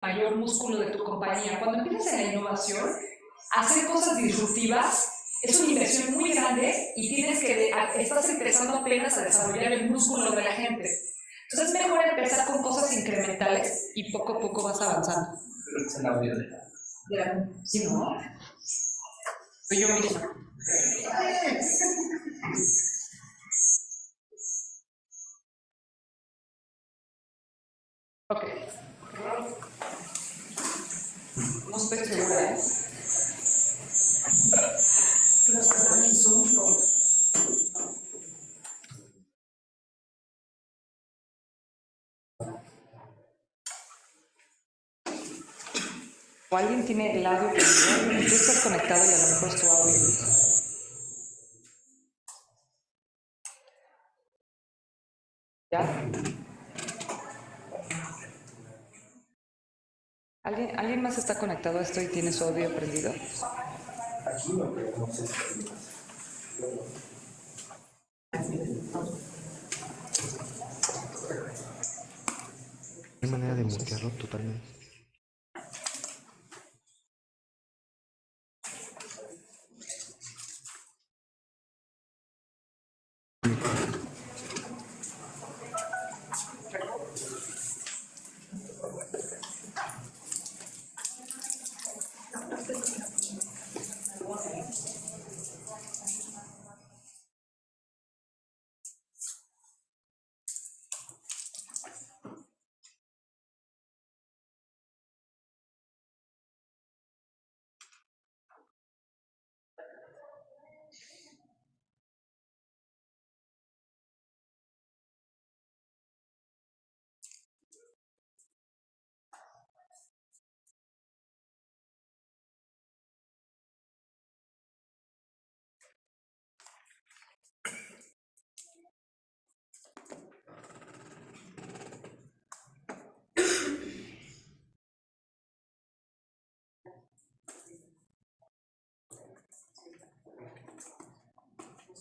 mayor músculo de tu compañía. Cuando empiezas en la innovación, hacer cosas disruptivas es una inversión muy grande y estás empezando apenas a desarrollar el músculo de la gente. Entonces es mejor empezar con cosas incrementales y poco a poco vas avanzando. Es el audio de la... ¿Sí, no? Soy yo misma. Ok. No estoy segura, ¿eh? Los que están en Zoom. O alguien tiene el audio que tú estás conectado y a lo mejor es tu audio. ¿Ya? ¿Alguien más está conectado a esto y tiene su audio prendido? Aquí no, pero no sé si... Hay manera de mutearlo totalmente.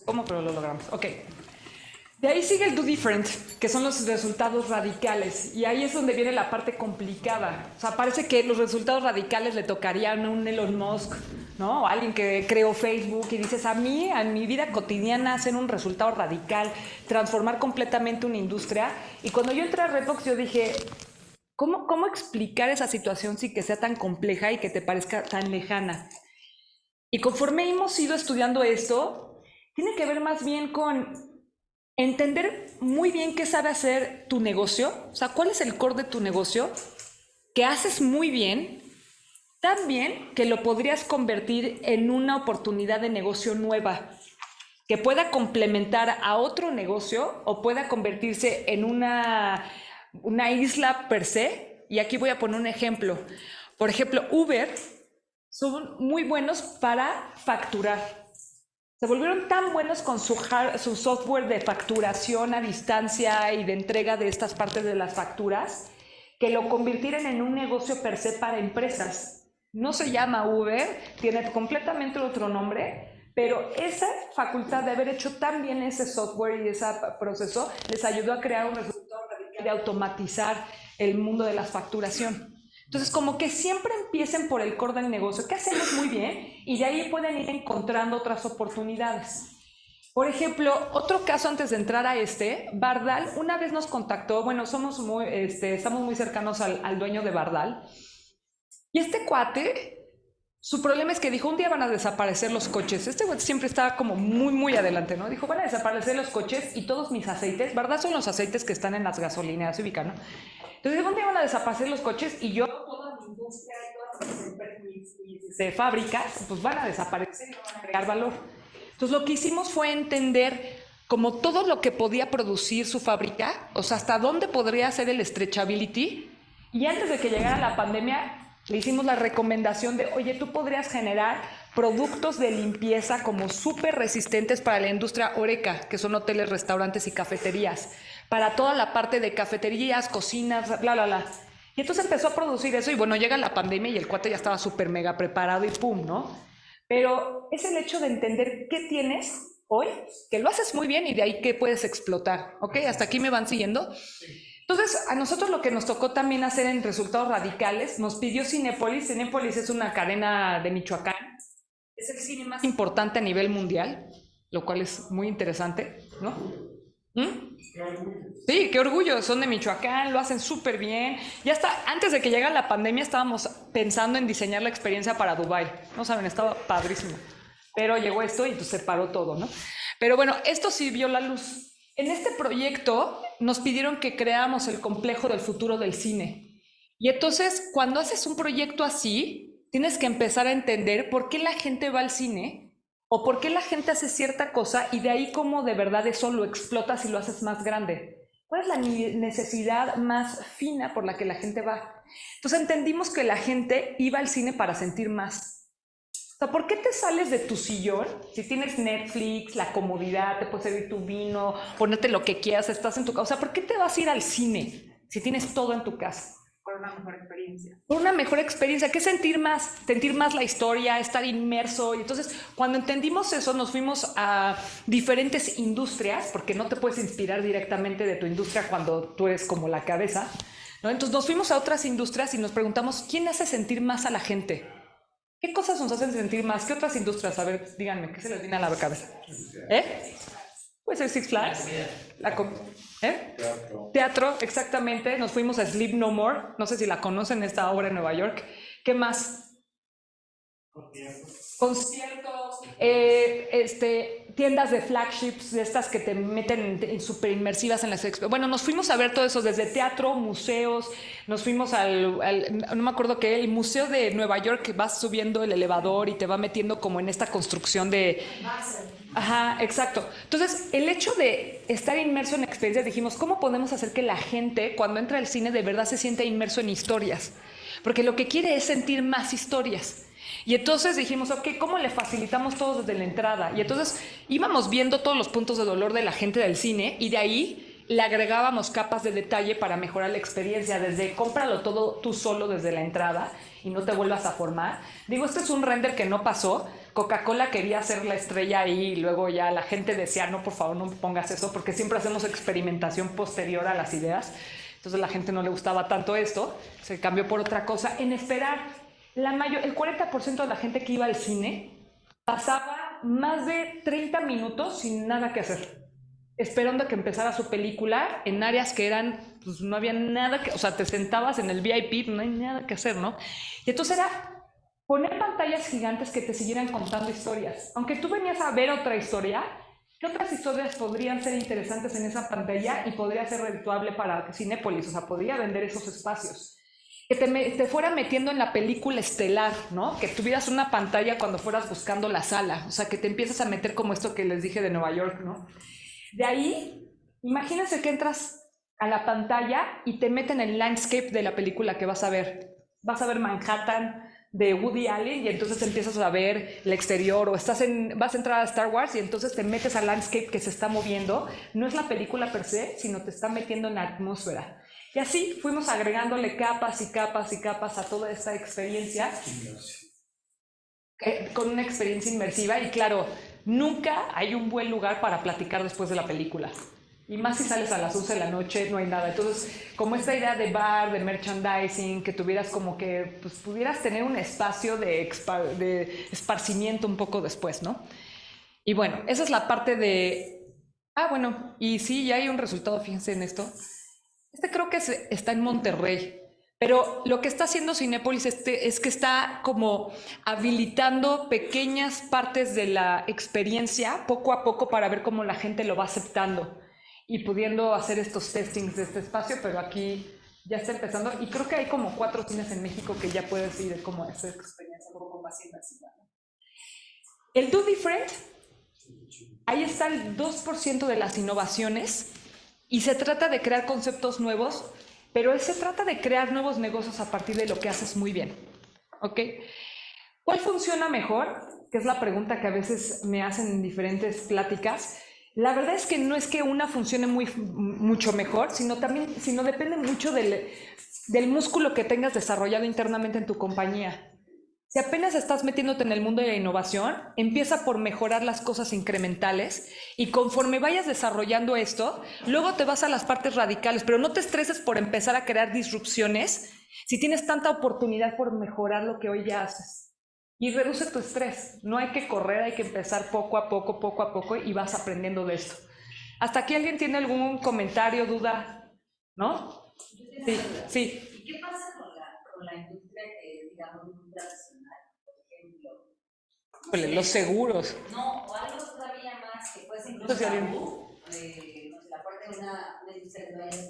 ¿Cómo? Pero lo logramos. Ok. De ahí sigue el do different, que son los resultados radicales. Y ahí es donde viene la parte complicada. O sea, parece que los resultados radicales le tocarían a un Elon Musk, ¿no? O alguien que creó Facebook y dices, a mí, en mi vida cotidiana, hacer un resultado radical, transformar completamente una industria. Y cuando yo entré a Redbox, yo dije, ¿cómo explicar esa situación sin que sea tan compleja y que te parezca tan lejana? Y conforme hemos ido estudiando esto, tiene que ver más bien con entender muy bien qué sabe hacer tu negocio, o sea, cuál es el core de tu negocio, que haces muy bien, tan bien que lo podrías convertir en una oportunidad de negocio nueva, que pueda complementar a otro negocio o pueda convertirse en una isla per se. Y aquí voy a poner un ejemplo. Por ejemplo, Uber son muy buenos para facturar. Se volvieron tan buenos con su software de facturación a distancia y de entrega de estas partes de las facturas, que lo convirtieron en un negocio per se para empresas. No se llama Uber, tiene completamente otro nombre, pero esa facultad de haber hecho tan bien ese software y ese proceso les ayudó a crear un resultado radical de automatizar el mundo de la facturación. Entonces, como que siempre empiecen por el core del negocio, que hacemos muy bien, y de ahí pueden ir encontrando otras oportunidades. Por ejemplo, otro caso antes de entrar a Bardal una vez nos contactó, bueno, estamos muy cercanos al dueño de Bardal, y este cuate, su problema es que dijo, un día van a desaparecer los coches. Este cuate siempre estaba como muy adelante, ¿no? Dijo, van a desaparecer los coches y todos mis aceites, Bardal son los aceites que están en las gasolineras, ¿se ubican, no? Entonces, un día van a desaparecer los coches y yo, toda mi industria y todas mis fábricas, pues van a desaparecer y no van a agregar valor. Entonces, lo que hicimos fue entender como todo lo que podía producir su fábrica, o sea, hasta dónde podría hacer el stretchability. Y antes de que llegara la pandemia, le hicimos la recomendación de, oye, tú podrías generar productos de limpieza como súper resistentes para la industria Oreca, que son hoteles, restaurantes y cafeterías, para toda la parte de cafeterías, cocinas, bla. Y entonces empezó a producir eso y bueno, llega la pandemia y el cuate ya estaba súper mega preparado y pum, ¿no? Pero es el hecho de entender qué tienes hoy, que lo haces muy bien y de ahí qué puedes explotar, ¿ok? ¿Hasta aquí me van siguiendo? Entonces, a nosotros lo que nos tocó también hacer en resultados radicales, nos pidió Cinépolis. Cinépolis es una cadena de Michoacán. Es el cine más importante a nivel mundial, lo cual es muy interesante, ¿no? ¿Mm? Sí, qué orgullo, son de Michoacán, lo hacen súper bien. Ya hasta antes de que llegara la pandemia estábamos pensando en diseñar la experiencia para Dubái. No saben, estaba padrísimo. Pero llegó esto y pues se paró todo, ¿no? Pero bueno, esto sí vio la luz. En este proyecto nos pidieron que creáramos el complejo del futuro del cine. Y entonces, cuando haces un proyecto así, tienes que empezar a entender por qué la gente va al cine o por qué la gente hace cierta cosa y de ahí cómo de verdad eso lo explotas y lo haces más grande. ¿Cuál es la necesidad más fina por la que la gente va? Entonces entendimos que la gente iba al cine para sentir más. O sea, ¿por qué te sales de tu sillón? Si tienes Netflix, la comodidad, te puedes servir tu vino, ponerte lo que quieras, estás en tu casa. O sea, ¿por qué te vas a ir al cine si tienes todo en tu casa? Por una mejor experiencia. Por una mejor experiencia. ¿Qué sentir más? Sentir más la historia, estar inmerso. Y entonces, cuando entendimos eso, nos fuimos a diferentes industrias, porque no te puedes inspirar directamente de tu industria cuando tú eres como la cabeza, ¿no? Entonces, nos fuimos a otras industrias y nos preguntamos, ¿quién hace sentir más a la gente? ¿Qué cosas nos hacen sentir más? ¿Qué otras industrias? A ver, díganme, ¿qué se les viene a la cabeza? Puede ser Six Flags. Teatro, exactamente. Nos fuimos a Sleep No More. No sé si la conocen, esta obra en Nueva York. ¿Qué más? Conciertos, tiendas de flagships, de estas que te meten súper inmersivas en las experiencias. Bueno, nos fuimos a ver todo eso, desde teatro, museos, nos fuimos no me acuerdo qué, el museo de Nueva York, que vas subiendo el elevador y te va metiendo como en esta construcción de... Ajá, exacto. Entonces, el hecho de estar inmerso en experiencias, dijimos, ¿cómo podemos hacer que la gente, cuando entra al cine, de verdad se sienta inmerso en historias? Porque lo que quiere es sentir más historias. Y entonces dijimos, ok, ¿cómo le facilitamos todo desde la entrada? Y entonces íbamos viendo todos los puntos de dolor de la gente del cine y de ahí le agregábamos capas de detalle para mejorar la experiencia, desde cómpralo todo tú solo desde la entrada y no te vuelvas a formar. Digo, este es un render que no pasó. Coca-Cola quería hacer la estrella ahí y luego ya la gente decía, no, por favor, no pongas eso, porque siempre hacemos experimentación posterior a las ideas. Entonces a la gente no le gustaba tanto esto, se cambió por otra cosa. En esperar, el 40% de la gente que iba al cine pasaba más de 30 minutos sin nada que hacer, esperando a que empezara su película en áreas que eran, pues no había nada que, o sea, te sentabas en el VIP, no hay nada que hacer, ¿no? Y entonces era poner pantallas gigantes que te siguieran contando historias. Aunque tú venías a ver otra historia, ¿qué otras historias podrían ser interesantes en esa pantalla y podría ser redituable para Cinépolis? O sea, podría vender esos espacios. Que te fuera metiendo en la película estelar, ¿no? Que tuvieras una pantalla cuando fueras buscando la sala. O sea, que te empiezas a meter como esto que les dije de Nueva York, ¿no? De ahí, imagínense que entras a la pantalla y te meten en el landscape de la película que vas a ver. Vas a ver Manhattan de Woody Allen y entonces empiezas a ver el exterior, o vas a entrar a Star Wars y entonces te metes al landscape que se está moviendo. No es la película per se, sino te está metiendo en la atmósfera. Y así fuimos agregándole capas y capas y capas a toda esta experiencia, con una experiencia inmersiva. Y claro, nunca hay un buen lugar para platicar después de la película. Y más si sales a las 11 de la noche, no hay nada. Entonces, como esta idea de bar, de merchandising, que tuvieras como que, pues pudieras tener un espacio de esparcimiento un poco después, ¿no? Y bueno, esa es la parte de... bueno, y sí, ya hay un resultado, fíjense en esto. Creo que está en Monterrey, pero lo que está haciendo Cinépolis es que está como habilitando pequeñas partes de la experiencia poco a poco para ver cómo la gente lo va aceptando y pudiendo hacer estos testings de este espacio, pero aquí ya está empezando y creo que hay como 4 cines en México que ya puedes ir como a esa experiencia un poco más inmersiva. El Do Different, ahí está el 2% de las innovaciones. Y se trata de crear conceptos nuevos, pero se trata de crear nuevos negocios a partir de lo que haces muy bien. ¿Ok? ¿Cuál funciona mejor? Que es la pregunta que a veces me hacen en diferentes pláticas. La verdad es que no es que una funcione mucho mejor, sino depende mucho del músculo que tengas desarrollado internamente en tu compañía. Si apenas estás metiéndote en el mundo de la innovación, empieza por mejorar las cosas incrementales y conforme vayas desarrollando esto, luego te vas a las partes radicales, pero no te estreses por empezar a crear disrupciones si tienes tanta oportunidad por mejorar lo que hoy ya haces. Y reduce tu estrés. No hay que correr, hay que empezar poco a poco y vas aprendiendo de esto. ¿Hasta aquí alguien tiene algún comentario, duda? ¿No? Sí, sí. ¿Y qué pasa con la industria que, digamos, muy tradicional? Por ejemplo, Los seguros. No, o algo todavía más que puede ser incluso Entonces, tabú, no sé, la parte de una industria que vaya a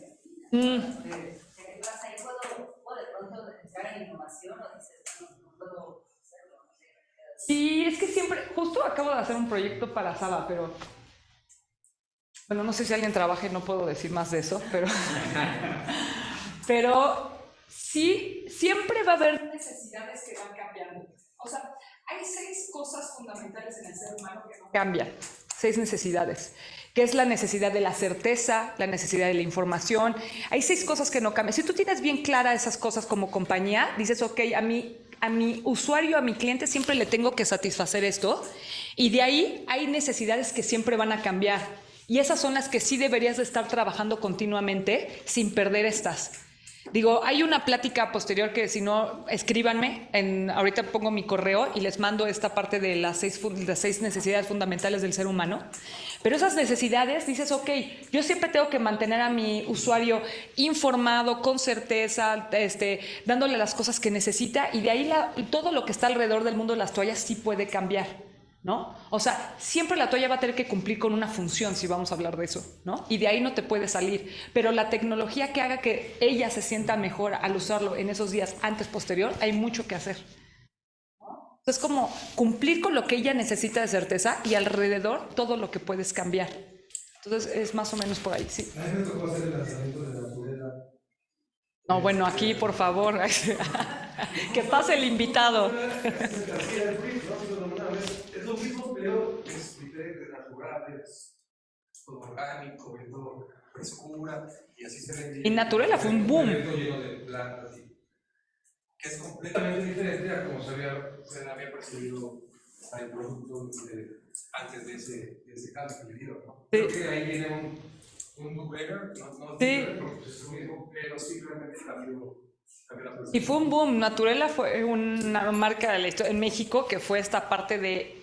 ¿qué pasa? ¿Yo puedo de pronto entrar en innovación o dices, no puedo hacerlo? No sé. Sí, es que siempre, justo acabo de hacer un proyecto para Saba, pero bueno, no sé si alguien trabaja y no puedo decir más de eso, pero sí, siempre va a haber necesidades que van cambiando. O sea, hay 6 cosas fundamentales en el ser humano que no cambian, 6 necesidades, que es la necesidad de la certeza, la necesidad de la información. Hay 6 cosas que no cambian. Si tú tienes bien clara esas cosas como compañía, dices, ok, a mi usuario, a mi cliente siempre le tengo que satisfacer esto, y de ahí hay necesidades que siempre van a cambiar. Y esas son las que sí deberías de estar trabajando continuamente sin perder estas. Digo, hay una plática posterior que si no, escríbanme, ahorita pongo mi correo y les mando esta parte de las 6 necesidades fundamentales del ser humano. Pero esas necesidades, dices, ok, yo siempre tengo que mantener a mi usuario informado, con certeza, dándole las cosas que necesita, y de ahí todo lo que está alrededor del mundo de las toallas sí puede cambiar, ¿no? O sea, siempre la toalla va a tener que cumplir con una función, si vamos a hablar de eso, ¿no? Y de ahí no te puede salir. Pero la tecnología que haga que ella se sienta mejor al usarlo en esos días antes, posterior, hay mucho que hacer. Es como cumplir con lo que ella necesita de certeza y alrededor todo lo que puedes cambiar. Entonces es más o menos por ahí, sí. A mí me tocó hacer el lanzamiento de Naturela. No, bueno, aquí por favor, que pase el invitado. Es lo mismo, pero expliqué de naturales, todo orgánico, todo frescura, y así se ve. Y Naturela fue un boom. Lleno de plantas, que es completamente diferente a como se había percibido el producto antes de ese cambio que le dieron, ¿no? Sí. Creo que ahí viene un no-brainer, no Sí. porque es lo mismo, pero sí realmente cambió la percepción. Y fue un boom. Naturela fue una marca de la historia en México que fue esta parte de,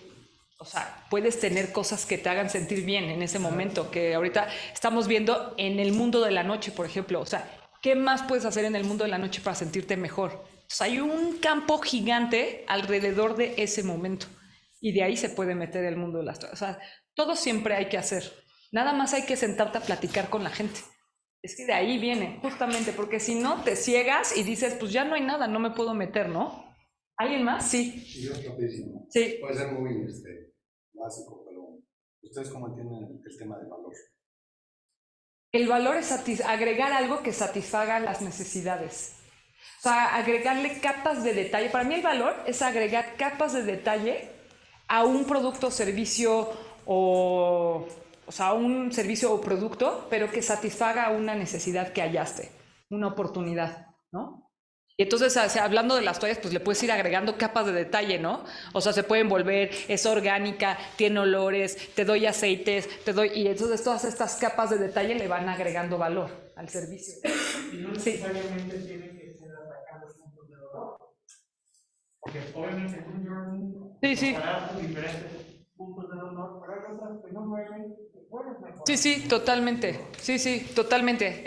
o sea, puedes tener cosas que te hagan sentir bien en ese momento, que ahorita estamos viendo en el mundo de la noche, por ejemplo. O sea, ¿qué más puedes hacer en el mundo de la noche para sentirte mejor? Entonces, hay un campo gigante alrededor de ese momento, y de ahí se puede meter el mundo de las toallas. O sea, todo siempre hay que hacer. Nada más hay que sentarte a platicar con la gente. Es que de ahí viene, justamente, porque si no te ciegas y dices, pues ya no hay nada, no me puedo meter, ¿no? ¿Alguien más? Sí. Sí, yo rapidísimo. Sí. Puede ser muy básico, pero ¿ustedes cómo entienden el tema del valor? El valor es agregar algo que satisfaga las necesidades. O sea, agregarle capas de detalle. Para mí el valor es agregar capas de detalle a un producto o servicio o sea, un servicio o producto, pero que satisfaga una necesidad que hallaste, una oportunidad, ¿no? Y entonces, o sea, hablando de las toallas, pues le puedes ir agregando capas de detalle, ¿no? O sea, se pueden volver, es orgánica, tiene olores, te doy aceites, y entonces todas estas capas de detalle le van agregando valor al servicio. Y no necesariamente tiene que ser atacando los puntos de dolor. Porque obviamente en un journey Sí. compararás diferentes puntos de dolor, pero hay cosas que no pueden mejorar. Sí, totalmente. Sí, totalmente.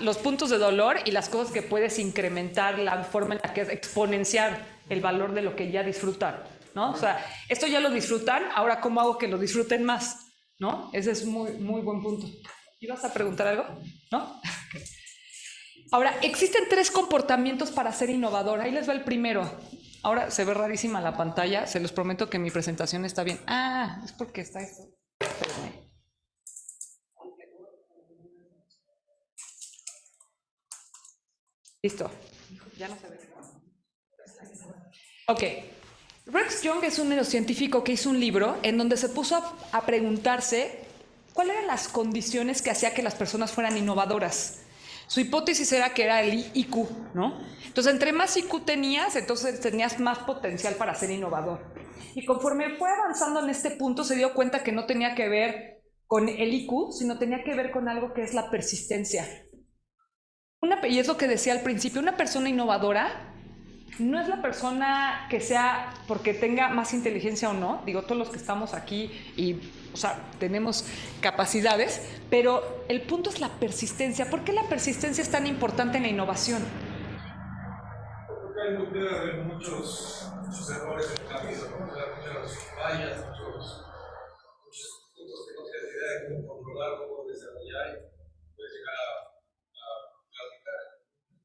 Los puntos de dolor y las cosas que puedes incrementar, la forma en la que es exponenciar el valor de lo que ya disfrutan, ¿no? O sea, esto ya lo disfrutan, ahora ¿cómo hago que lo disfruten más? ¿No? Ese es muy, muy buen punto. ¿Ibas a preguntar algo? ¿No? Ahora, existen 3 comportamientos para ser innovador. Ahí les va el primero. Ahora se ve rarísima la pantalla. Se los prometo que mi presentación está bien. Ah, es porque está esto. Espérenme. Listo. Ya no se ve. Ok. Rex Young es un neurocientífico que hizo un libro en donde se puso a preguntarse cuáles eran las condiciones que hacía que las personas fueran innovadoras. Su hipótesis era que era el IQ, ¿no? Entonces, entre más IQ tenías, entonces tenías más potencial para ser innovador. Y conforme fue avanzando en este punto, se dio cuenta que no tenía que ver con el IQ, sino tenía que ver con algo que es la persistencia. Y es lo que decía al principio, una persona innovadora no es la persona que sea porque tenga más inteligencia o no, digo, todos los que estamos aquí y, o sea, tenemos capacidades, pero el punto es la persistencia. ¿Por qué la persistencia es tan importante en la innovación? Porque puede haber muchos errores en el camino, ¿no? O sea, muchas fallas, muchos puntos que no tienes idea de cómo controlar, cómo desarrollar y puedes llegar a platicar.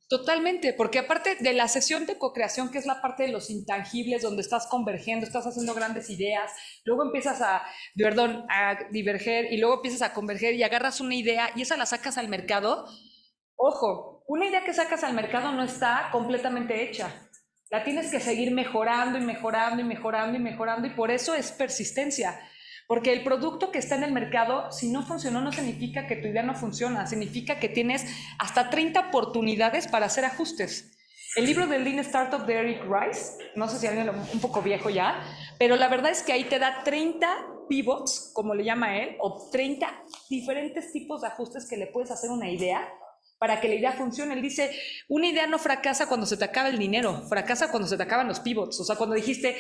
Totalmente, porque aparte de la sesión de co-creación, que es la parte de los intangibles, donde estás convergiendo, estás haciendo grandes ideas, luego empiezas a diverger y luego empiezas a converger y agarras una idea y esa la sacas al mercado. Ojo, una idea que sacas al mercado no está completamente hecha. La tienes que seguir mejorando y mejorando y mejorando y mejorando y por eso es persistencia. Porque el producto que está en el mercado, si no funcionó, no significa que tu idea no funciona, significa que tienes hasta 30 oportunidades para hacer ajustes. El libro del Lean Startup de Eric Rice, no sé si alguien un poco viejo ya, pero la verdad es que ahí te da 30 pivots, como le llama él, o 30 diferentes tipos de ajustes que le puedes hacer a una idea para que la idea funcione. Él dice, una idea no fracasa cuando se te acaba el dinero, fracasa cuando se te acaban los pivots. O sea, cuando dijiste,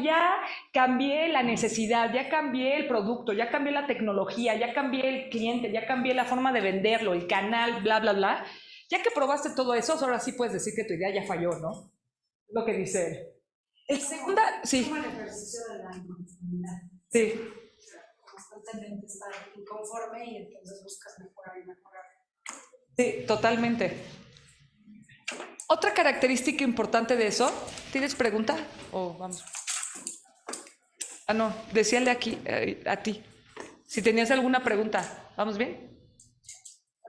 ya cambié la necesidad, ya cambié el producto, ya cambié la tecnología, ya cambié el cliente, ya cambié la forma de venderlo, el canal, bla, bla, bla. Ya que probaste todo eso, ahora sí puedes decir que tu idea ya falló, ¿no? Lo que dice él. El segunda, sí. Como el ejercicio de la inconformidad. Sí. Constantemente estar inconforme y entonces buscas mejorar y mejorar. Sí, totalmente. Otra característica importante de eso, ¿tienes pregunta? O vamos. Ah, no, decíale aquí, a ti. Si tenías alguna pregunta, ¿vamos bien?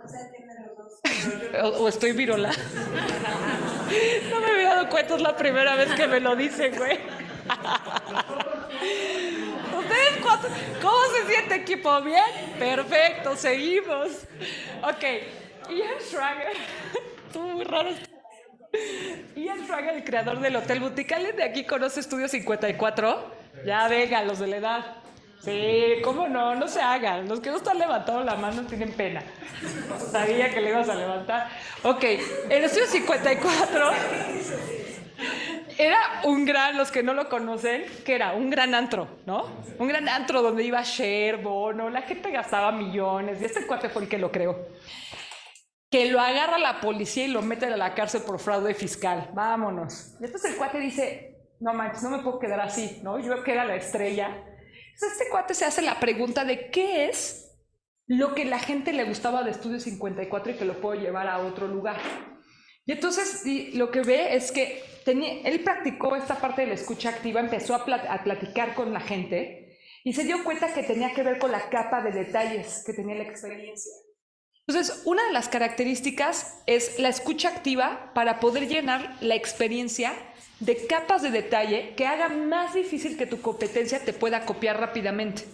O sea, tiene los dos. O estoy virola. No me había dado cuenta, es la primera vez que me lo dicen, güey. ¿Ustedes cuántos? ¿Cómo se siente, equipo? ¿Bien? Perfecto, seguimos. Ok. Ian Schrager, estuvo muy raro. Ian Schrager, el creador del Hotel Boutique, ¿alguien de aquí conoce Estudio 54? Ya venga, los de la edad. Sí, cómo no, no se hagan. Los que no están levantando la mano tienen pena. Sabía que le ibas a levantar. Ok, el Estudio 54 era un gran, los que no lo conocen, que era un gran antro, ¿no? Un gran antro donde iba Cher, Bono, la gente gastaba millones, y este cuate fue el que lo creó. Que lo agarra la policía y lo mete a la cárcel por fraude fiscal. Vámonos. Y entonces el cuate dice, no manches, no me puedo quedar así, ¿no? Yo que era la estrella. Entonces este cuate se hace la pregunta de qué es lo que la gente le gustaba de Estudio 54 y que lo puedo llevar a otro lugar. Y entonces lo que ve es que él practicó esta parte de la escucha activa, empezó a platicar con la gente y se dio cuenta que tenía que ver con la capa de detalles que tenía la experiencia. Entonces, una de las características es la escucha activa para poder llenar la experiencia de capas de detalle que haga más difícil que tu competencia te pueda copiar rápidamente.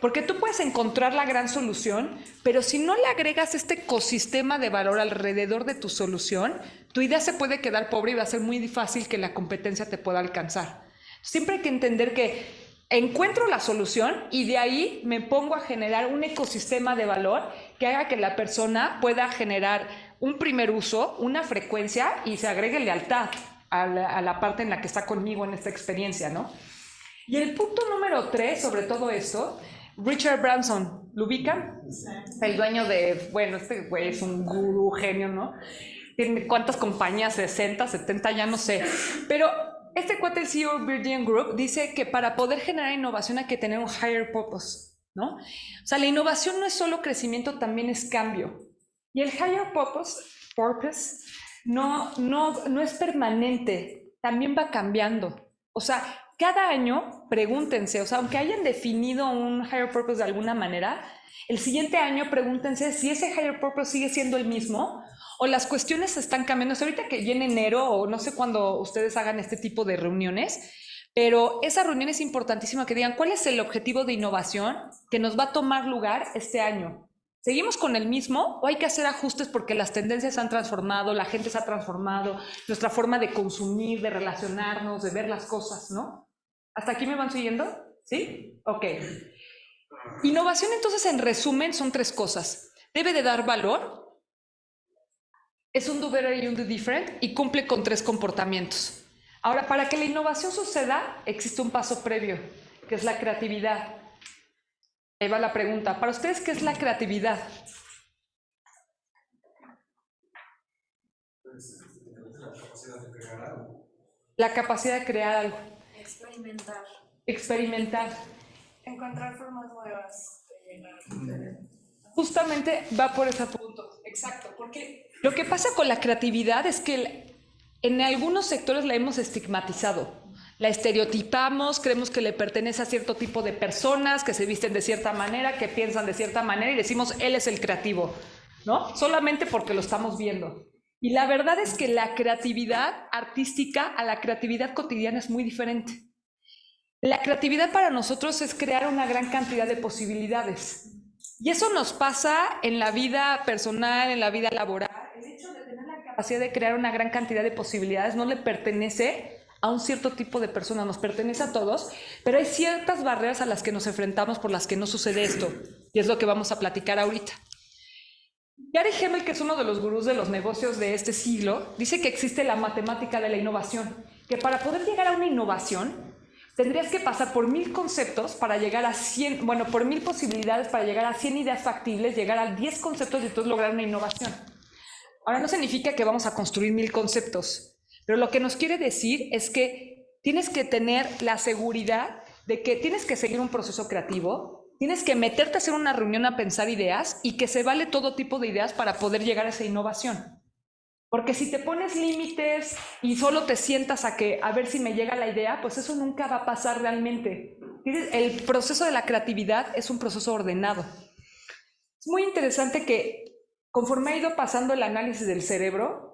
Porque tú puedes encontrar la gran solución, pero si no le agregas este ecosistema de valor alrededor de tu solución, tu idea se puede quedar pobre y va a ser muy fácil que la competencia te pueda alcanzar. Siempre hay que entender que encuentro la solución y de ahí me pongo a generar un ecosistema de valor que haga que la persona pueda generar un primer uso, una frecuencia y se agregue lealtad a la parte en la que está conmigo en esta experiencia, ¿no? Y el punto número 3 sobre todo esto, Richard Branson, ¿lo ubican? Sí. El dueño de, bueno, este güey es un gurú, genio, ¿no? Tiene cuántas compañías, 60, 70, ya no sé, pero este cuate, el CEO de Virgin Group, dice que para poder generar innovación hay que tener un higher purpose, ¿no? O sea, la innovación no es solo crecimiento, también es cambio. Y el higher purpose no es permanente, también va cambiando. O sea, cada año, pregúntense, o sea, aunque hayan definido un higher purpose de alguna manera, el siguiente año pregúntense si ese higher purpose sigue siendo el mismo o las cuestiones se están cambiando. O sea, ahorita que ya en enero o no sé cuándo ustedes hagan este tipo de reuniones, pero esa reunión es importantísima que digan cuál es el objetivo de innovación que nos va a tomar lugar este año. ¿Seguimos con el mismo o hay que hacer ajustes porque las tendencias se han transformado, la gente se ha transformado, nuestra forma de consumir, de relacionarnos, de ver las cosas, ¿no? ¿Hasta aquí me van siguiendo? ¿Sí? Ok. Innovación, entonces, en resumen, son 3 cosas. Debe de dar valor, es un do better y un do different, y cumple con 3 comportamientos. Ahora, para que la innovación suceda, existe un paso previo, que es la creatividad. Ahí va la pregunta. Para ustedes, ¿qué es la creatividad? La capacidad de crear algo. La capacidad de crear algo. Experimentar. Experimentar. Encontrar formas nuevas de llegar. Justamente va por ese punto. Exacto. Porque lo que pasa con la creatividad es que en algunos sectores la hemos estigmatizado. La estereotipamos, creemos que le pertenece a cierto tipo de personas, que se visten de cierta manera, que piensan de cierta manera y decimos, él es el creativo, ¿no? Solamente porque lo estamos viendo. Y la verdad es que la creatividad artística a la creatividad cotidiana es muy diferente. La creatividad para nosotros es crear una gran cantidad de posibilidades. Y eso nos pasa en la vida personal, en la vida laboral. El hecho de tener la capacidad de crear una gran cantidad de posibilidades no le pertenece a un cierto tipo de personas, nos pertenece a todos, pero hay ciertas barreras a las que nos enfrentamos por las que no sucede esto, y es lo que vamos a platicar ahorita. Gary Hamel, que es uno de los gurús de los negocios de este siglo, dice que existe la matemática de la innovación, que para poder llegar a una innovación, tendrías que pasar por 1000 conceptos para llegar a 100, bueno, por 1000 posibilidades para llegar a 100 ideas factibles, llegar a 10 conceptos y entonces lograr una innovación. Ahora, no significa que vamos a construir 1000 conceptos, pero lo que nos quiere decir es que tienes que tener la seguridad de que tienes que seguir un proceso creativo, tienes que meterte a hacer una reunión a pensar ideas y que se vale todo tipo de ideas para poder llegar a esa innovación. Porque si te pones límites y solo te sientas a ver si me llega la idea, pues eso nunca va a pasar realmente. El proceso de la creatividad es un proceso ordenado. Es muy interesante que conforme ha ido pasando el análisis del cerebro,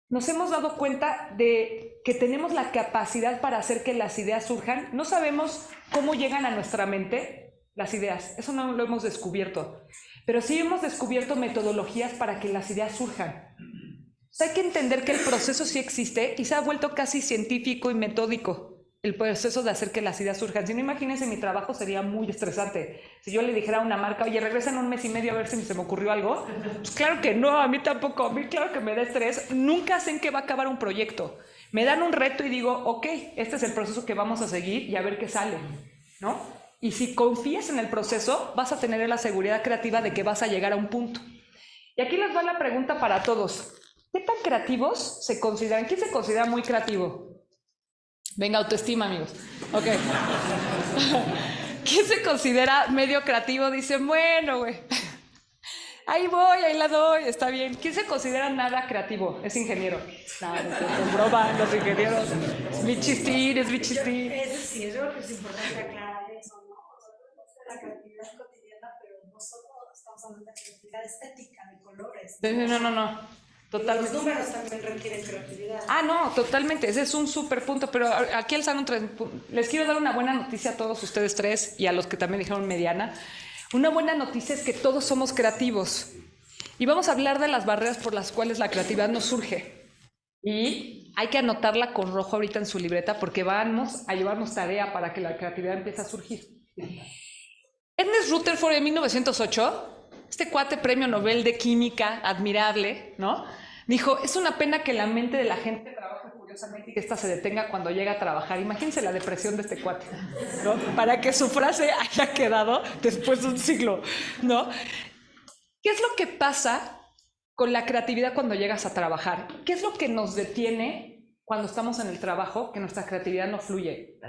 nos hemos dado cuenta de que tenemos la capacidad para hacer que las ideas surjan. No sabemos cómo llegan a nuestra mente las ideas, eso no lo hemos descubierto, pero sí hemos descubierto metodologías para que las ideas surjan. O sea, hay que entender que el proceso sí existe y se ha vuelto casi científico y metódico el proceso de hacer que las ideas surjan. Si no, imagínense, mi trabajo sería muy estresante. Si yo le dijera a una marca, oye, regresa en un mes y medio a ver si se me ocurrió algo, pues claro que no, a mí tampoco, a mí claro que me da estrés. Nunca sé en qué va a acabar un proyecto. Me dan un reto y digo, ok, este es el proceso que vamos a seguir y a ver qué sale, ¿no? Y si confías en el proceso, vas a tener la seguridad creativa de que vas a llegar a un punto. Y aquí les va la pregunta para todos. ¿Qué tan creativos se consideran? ¿Quién se considera muy creativo? Venga, autoestima, amigos. Ok. ¿Quién se considera medio creativo? Dicen, bueno, güey, ahí voy, ahí la doy, está bien. ¿Quién se considera nada creativo? Es ingeniero. No, es broma, los ingenieros. Es mi chistín, es mi chistín. Eso sí, yo creo que es importante aclarar eso, ¿no? O sea, la creatividad cotidiana, pero nosotros estamos hablando de creatividad estética, de colores. No. Totalmente. Los números también requieren creatividad. Ah, no, totalmente. Ese es un súper punto. Pero aquí les quiero dar una buena noticia a todos ustedes 3 y a los que también dijeron mediana. Una buena noticia es que todos somos creativos. Y vamos a hablar de las barreras por las cuales la creatividad nos surge. Y hay que anotarla con rojo ahorita en su libreta porque vamos a llevarnos tarea para que la creatividad empiece a surgir. Ernest Rutherford en 1908... este cuate premio Nobel de Química, admirable, ¿no? Dijo, es una pena que la mente de la gente trabaje curiosamente y que esta se detenga cuando llega a trabajar. Imagínense la depresión de este cuate, ¿no? Para que su frase haya quedado después de un siglo, ¿no? ¿Qué es lo que pasa con la creatividad cuando llegas a trabajar? ¿Qué es lo que nos detiene cuando estamos en el trabajo, que nuestra creatividad no fluye?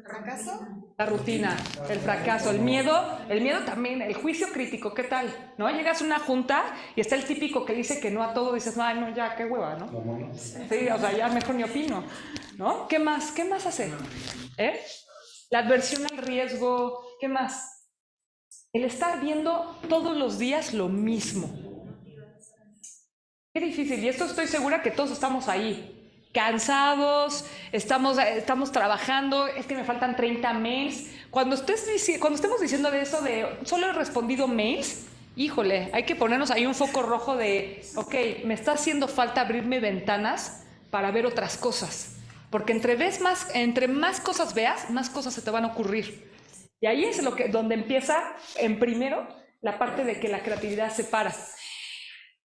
¿El fracaso? La rutina, el fracaso, el miedo también, el juicio crítico, ¿qué tal? ¿No? Llegas a una junta y está el típico que dice que no a todo, dices, ay, no, ya, qué hueva, ¿no? Sí, o sea, ya mejor ni opino, ¿no? ¿Qué más hace? La adversión al riesgo, ¿qué más? El estar viendo todos los días lo mismo. Qué difícil, y esto estoy segura que todos estamos ahí. cansados, estamos trabajando, es que me faltan 30 mails. Cuando estemos diciendo de eso de solo he respondido mails, híjole, hay que ponernos ahí un foco rojo de, ok, me está haciendo falta abrirme ventanas para ver otras cosas. Porque entre más cosas veas, más cosas se te van a ocurrir. Y ahí es donde empieza, en primero, la parte de que la creatividad se para.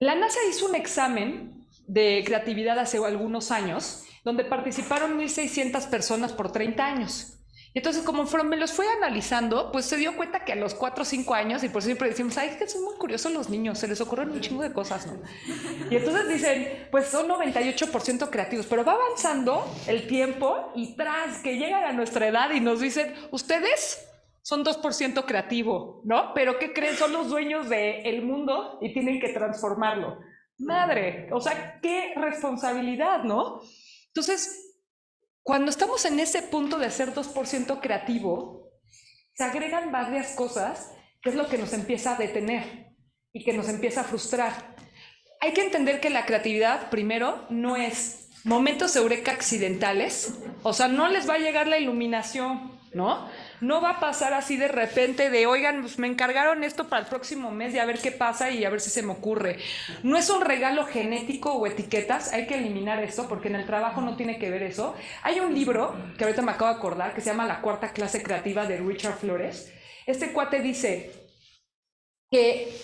La NASA hizo un examen de creatividad hace algunos años, donde participaron 1,600 personas por 30 años. Y entonces, como me los fue analizando, pues se dio cuenta que a los 4 o 5 años, y por siempre decimos, ay, es que son muy curiosos los niños, se les ocurren un chingo de cosas, ¿no? Y entonces dicen, pues son 98% creativos, pero va avanzando el tiempo y tras que llegan a nuestra edad y nos dicen, ustedes son 2% creativo, ¿no? Pero ¿qué creen? Son los dueños del mundo y tienen que transformarlo. Madre, o sea, qué responsabilidad, ¿no? Entonces, cuando estamos en ese punto de ser 2% creativo, se agregan varias cosas, que es lo que nos empieza a detener y que nos empieza a frustrar. Hay que entender que la creatividad, primero, no es momentos eureka accidentales, o sea, no les va a llegar la iluminación, ¿no? No va a pasar así de repente de, oigan, pues me encargaron esto para el próximo mes y a ver qué pasa y a ver si se me ocurre. No es un regalo genético o etiquetas, hay que eliminar eso porque en el trabajo no tiene que ver eso. Hay un libro que ahorita me acabo de acordar que se llama La Cuarta Clase Creativa de Richard Flores. Este cuate dice que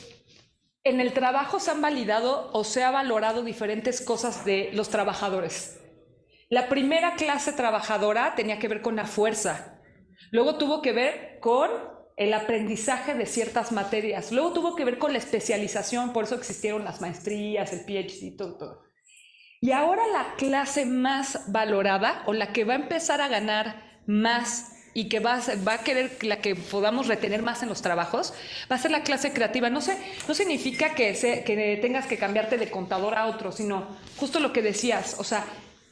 en el trabajo se han validado o se ha valorado diferentes cosas de los trabajadores. La primera clase trabajadora tenía que ver con la fuerza. Luego tuvo que ver con el aprendizaje de ciertas materias. Luego tuvo que ver con la especialización, por eso existieron las maestrías, el PhD, todo. Y ahora la clase más valorada o la que va a empezar a ganar más y que va a querer la que podamos retener más en los trabajos, va a ser la clase creativa. No significa que tengas que cambiarte de contador a otro, sino justo lo que decías, o sea,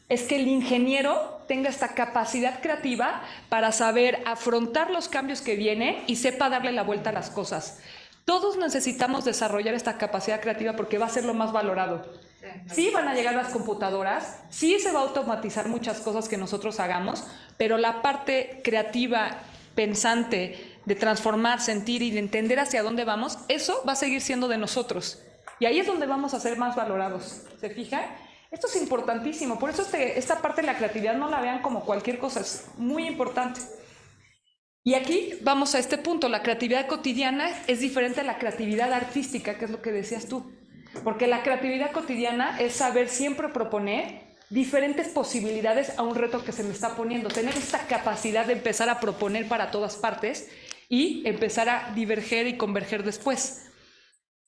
es que el ingeniero tenga esta capacidad creativa para saber afrontar los cambios que vienen y sepa darle la vuelta a las cosas. Todos necesitamos desarrollar esta capacidad creativa porque va a ser lo más valorado. Sí van a llegar las computadoras, sí se va a automatizar muchas cosas que nosotros hagamos, pero la parte creativa, pensante, de transformar, sentir y de entender hacia dónde vamos, eso va a seguir siendo de nosotros. Y ahí es donde vamos a ser más valorados. ¿Se fijan? Esto es importantísimo, por eso esta parte de la creatividad no la vean como cualquier cosa, es muy importante. Y aquí vamos a este punto, la creatividad cotidiana es diferente a la creatividad artística, que es lo que decías tú. Porque la creatividad cotidiana es saber siempre proponer diferentes posibilidades a un reto que se me está poniendo, tener esta capacidad de empezar a proponer para todas partes y empezar a diverger y converger después.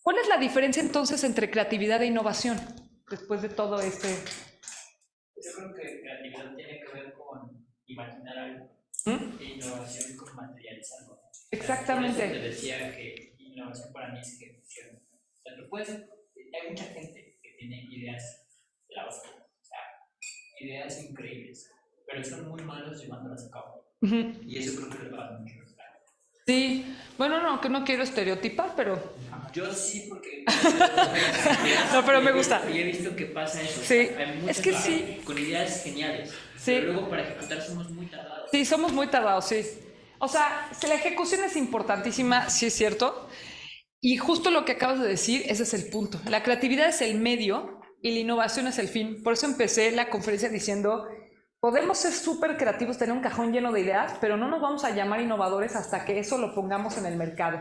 ¿Cuál es la diferencia entonces entre creatividad e innovación? Después de todo Yo creo que creatividad tiene que ver con imaginar algo e innovación con materializarlo. Exactamente. Te decía que innovación para mí es ejecución. O sea, hay mucha gente que tiene ideas de la basura, o sea, ideas increíbles, pero son muy malos llevándolas a cabo. Y eso creo que le pasa mucho. Sí, bueno, no, que no quiero estereotipar, pero... Yo sí, porque... No, pero me gusta. Y he visto que pasa eso. Sí, hay es que sí. Con ideas geniales, sí. Pero luego para ejecutar somos muy tardados. Sí, somos muy tardados, sí. O sea, la ejecución es importantísima, sí es cierto. Y justo lo que acabas de decir, ese es el punto. La creatividad es el medio y la innovación es el fin. Por eso empecé la conferencia diciendo... Podemos ser súper creativos, tener un cajón lleno de ideas, pero no nos vamos a llamar innovadores hasta que eso lo pongamos en el mercado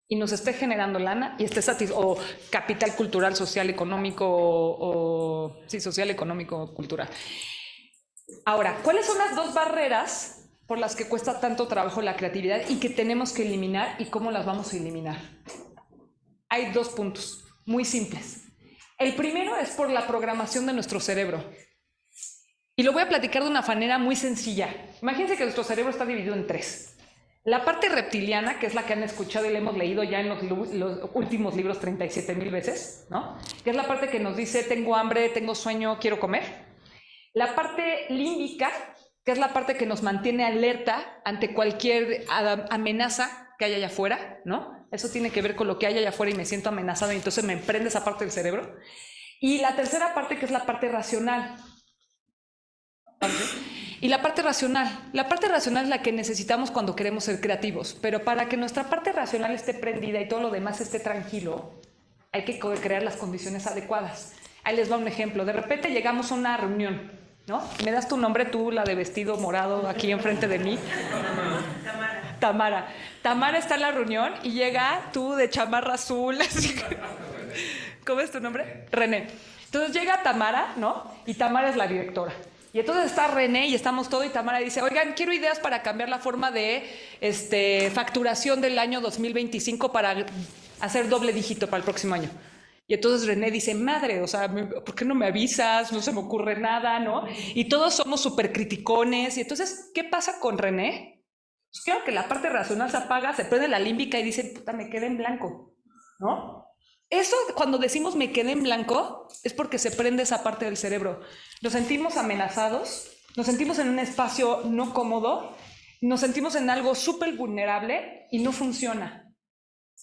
y nos esté generando lana y esté o capital cultural, social, económico, social, económico, cultural. Ahora, ¿cuáles son las dos barreras por las que cuesta tanto trabajo la creatividad y que tenemos que eliminar y cómo las vamos a eliminar? Hay dos puntos muy simples. El primero es por la programación de nuestro cerebro. Y lo voy a platicar de una manera muy sencilla. Imagínense que nuestro cerebro está dividido en tres. La parte reptiliana, que es la que han escuchado y la hemos leído ya en los últimos libros 37,000 veces, ¿no? Que es la parte que nos dice, tengo hambre, tengo sueño, quiero comer. La parte límbica, que es la parte que nos mantiene alerta ante cualquier amenaza que haya allá afuera, ¿no? Eso tiene que ver con lo que hay allá afuera y me siento amenazado y entonces me emprende esa parte del cerebro. Y la tercera parte, que es la parte racional, Y la parte racional. La parte racional es la que necesitamos cuando queremos ser creativos, pero para que nuestra parte racional esté prendida y todo lo demás esté tranquilo, hay que crear las condiciones adecuadas. Ahí les va un ejemplo. De repente llegamos a una reunión, ¿no? ¿Me das tu nombre, tú, la de vestido morado, aquí enfrente de mí? Tamara. Tamara está en la reunión y llega tú de chamarra azul. ¿Cómo es tu nombre? René. Entonces llega Tamara, ¿no? Y Tamara es la directora. Y entonces está René y estamos todos y Tamara dice, oigan, quiero ideas para cambiar la forma de facturación del año 2025 para hacer doble dígito para el próximo año. Y entonces René dice, madre, o sea, ¿por qué no me avisas? No se me ocurre nada, ¿no? Y todos somos súper criticones. Y entonces, ¿qué pasa con René? Pues claro que la parte racional se apaga, se prende la límbica y dice, puta, me quedé en blanco, ¿no? Eso, cuando decimos me quedé en blanco, es porque se prende esa parte del cerebro. Nos sentimos amenazados, nos sentimos en un espacio no cómodo, nos sentimos en algo súper vulnerable y no funciona.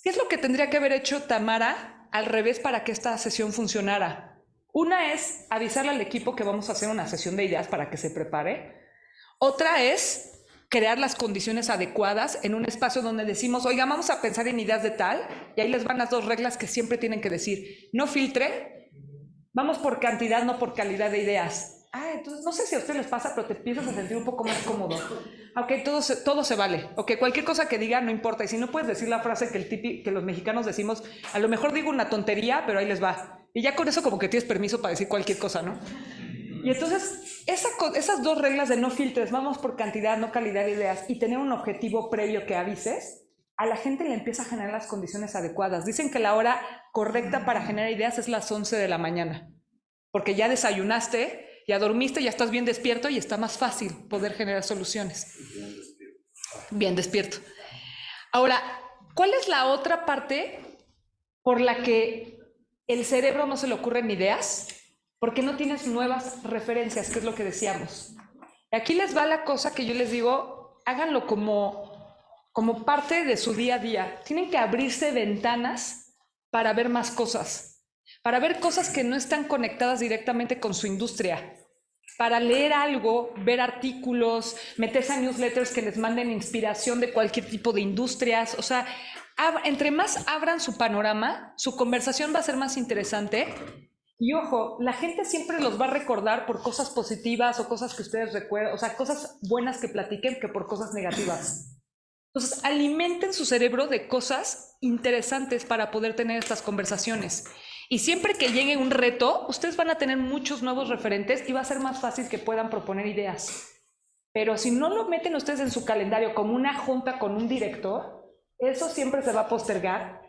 ¿Qué es lo que tendría que haber hecho Tamara al revés para que esta sesión funcionara? Una es avisarle al equipo que vamos a hacer una sesión de ideas para que se prepare. Otra es crear las condiciones adecuadas en un espacio donde decimos, oiga, vamos a pensar en ideas de tal, y ahí les van las dos reglas que siempre tienen que decir. No filtre, vamos por cantidad, no por calidad de ideas. Entonces, no sé si a ustedes les pasa, pero te empiezas a sentir un poco más cómodo. Ok, todo se vale. Ok, cualquier cosa que diga no importa. Y si no puedes decir la frase que los mexicanos decimos, a lo mejor digo una tontería, pero ahí les va. Y ya con eso como que tienes permiso para decir cualquier cosa, ¿no? Y entonces, esas dos reglas de no filtres, vamos por cantidad, no calidad de ideas, y tener un objetivo previo que avises, a la gente le empieza a generar las condiciones adecuadas. Dicen que la hora correcta para generar ideas es las 11 de la mañana, porque ya desayunaste, ya dormiste, ya estás bien despierto y está más fácil poder generar soluciones. Bien despierto. Ahora, ¿cuál es la otra parte por la que el cerebro no se le ocurren ideas? Porque no tienes nuevas referencias, que es lo que decíamos. Y aquí les va la cosa que yo les digo, háganlo como parte de su día a día. Tienen que abrirse ventanas para ver más cosas, para ver cosas que no están conectadas directamente con su industria, para leer algo, ver artículos, meterse a newsletters que les manden inspiración de cualquier tipo de industrias. O sea, entre más abran su panorama, su conversación va a ser más interesante. Y ojo, la gente siempre los va a recordar por cosas positivas o cosas que ustedes recuerdan, o sea, cosas buenas que platiquen que por cosas negativas. Entonces, alimenten su cerebro de cosas interesantes para poder tener estas conversaciones. Y siempre que llegue un reto, ustedes van a tener muchos nuevos referentes y va a ser más fácil que puedan proponer ideas. Pero si no lo meten ustedes en su calendario como una junta con un director, eso siempre se va a postergar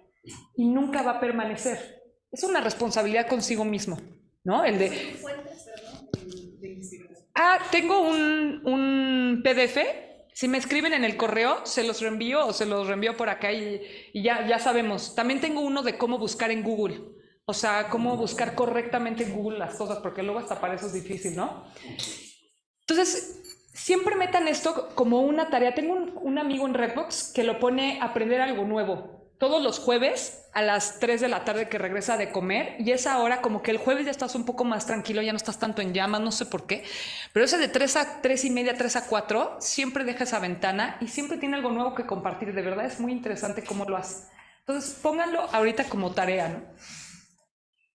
y nunca va a permanecer. Es una responsabilidad consigo mismo, ¿no? El de... tengo un PDF. Si me escriben en el correo, se los reenvío o se los reenvío por acá y ya sabemos. También tengo uno de cómo buscar en Google. O sea, cómo buscar correctamente en Google las cosas, porque luego hasta para eso es difícil, ¿no? Entonces, siempre metan esto como una tarea. Tengo un amigo en Redbox que lo pone a aprender algo nuevo. Todos los jueves a las 3 de la tarde que regresa de comer, y esa hora como que el jueves ya estás un poco más tranquilo, ya no estás tanto en llamas, no sé por qué, pero ese de 3 a 3 y media, 3 a 4, siempre deja esa ventana y siempre tiene algo nuevo que compartir. De verdad es muy interesante cómo lo hace. Entonces pónganlo ahorita como tarea, ¿no?